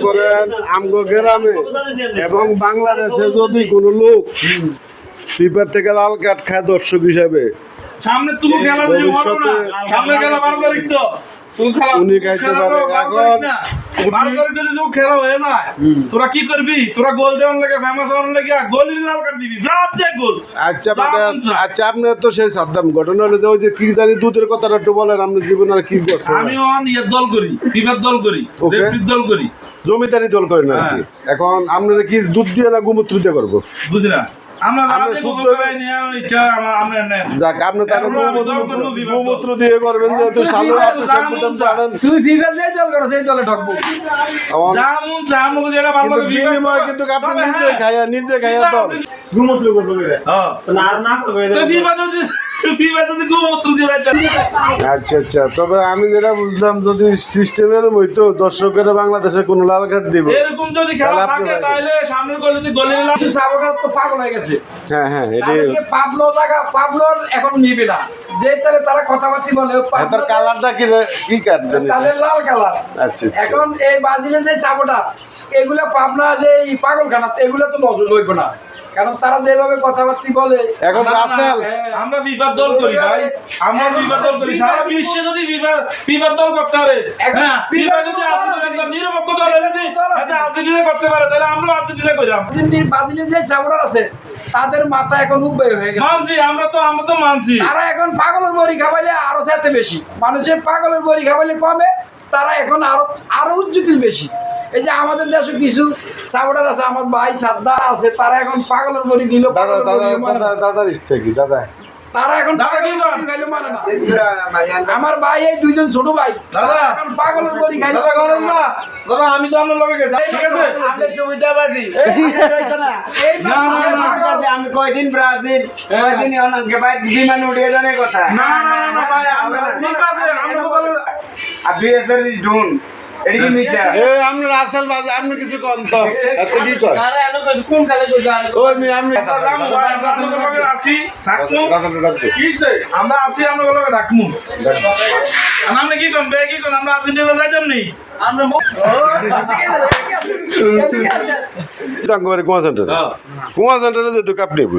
করেন আমগো গ্রামে এবং বাংলাদেশে যদি কোনো লোক ফিফার থেকে লাল কার্ড খায় দর্শক হিসাবে সামনে তুমি খেলা দিতে পারবো না, সামনে খেলা 12 তারিখ তো তুমি খেলা উনি খাইতে পারে এখন 12 তারিখ যদি তুমি খেলা হয়ে যায় তোরা কি করবি? তোরা গোল দেওয়ার লাগে ফেমাস হওয়ার লাগে গোলের লাল কার্ড দিবি, যা দে গোল। আচ্ছা আচ্ছা আপনার তো সেই সাদ্দাম ঘটনা হলো যে ওই যে কি জানি দুধের কথাটা একটু বলেন আপনি জীবনে আর কি করছেন? আমি ইয়ের দল করি, ফিফার দল করি, রেফারির দল করি, জমিদারি দল করেন আর কি। এখন আপনারা কি দুধ দিয়ে না গোমূত্র দিয়ে করবো? বুঝি না আমরা শুদ্ধ যাক আপনি তাহলে গোমূত্র দিয়ে করবেন যেহেতু সালু জানেন তুই ফিফা যে দল করো সেই দলে ঢুকবো জামুন জামুন যেটা ভালো লাগে বিনিময় কিন্তু আপনি নিজে খাইয়া দল গোমূত্র করবো হ্যাঁ আর না করবে তো ফিফা যদি গোমূত্র দিয়ে দেয় আচ্ছা আচ্ছা তবে আমি যেটা বুঝলাম যদি সিস্টেমের হইতো দর্শকেরা বাংলাদেশে কোনো লাল কার্ড দিব এরকম যদি খেলা থাকে তাহলে সামনের গলিতে গলির লাল সাপোর্টার তো পাগল হয়ে গেছে হ্যাঁ হ্যাঁ তাদেরকে পাবলোর এখন নিবে না যে তারা কথাবার্তা বলে তার কালারটা কি কার্ড জানি তাদের লাল কালার। আচ্ছা এখন এই ব্রাজিলের যে সাপোর্টার এগুলা পাবনা যে পাগলখানা এগুলো তো লইব না, কারণ তারা যেভাবে কথাবার্তা বলে। এখন রাসেল আমরা ফিফার দল করি ভাই, আমরা ফিফার দল করি। সারা বিশ্বে যদি ফিফার দল করতে পারে, হ্যাঁ ফিফা যদি আর্জেন্টিনা নিরপেক্ষ দল যদি আর্জেন্টিনা করতে পারে তাহলে আমরা আর্জেন্টিনা কইলাম। ব্রাজিলের যে সাপোর্টার আছে তাদের মাথা এখন উঠবে হয়ে গেছে। মানছি আমরা তো মানছি। তারা এখন পাগলের বড়ি খাওয়াইলে আরো সাথে বেশি, মানুষের পাগলের বড়ি খাওয়াইলে কমে, তারা এখন আরো উজ্জ্বল বেশি। এই যে আমাদের দেশে কিছু সাপোর্টার আছে, আমার ভাই সাদ্দা আছে, তারা এখন পাগলের বড়ি দিল। দাদার ইচ্ছা কি দাদা তারা এখন খাইলে মানে না। আমার ভাই এই দুইজন ছোট ভাই দাদা এখন পাগলের বড়ি খাইলে দাদা আমি তো আপনার লগে গেছি, ঠিক আছে আমি কয়দিন ব্রাজিল কয়দিন বিমান উঠিয়ে জানে কথা না ভাই আমরা ঠিক আছে আমরা বলে আপনি এসে ঢুন এটি কি মিছা আপনি রাসেল বাজে আপনি কিছু কম তো আচ্ছা কি কয় আরে আমি কোন কালে কইলাম ওই আমি আমরা আপনাদের লগে আছি থাকমু কিছে আমরা আছি আপনাদের লগে থাকমু। আর আপনি কি কোন কি কোন আমরা আর্জেন্টিনা যাইতাম নি আমরা কুয়া সেন্টারে যেহেতু কাপ নেব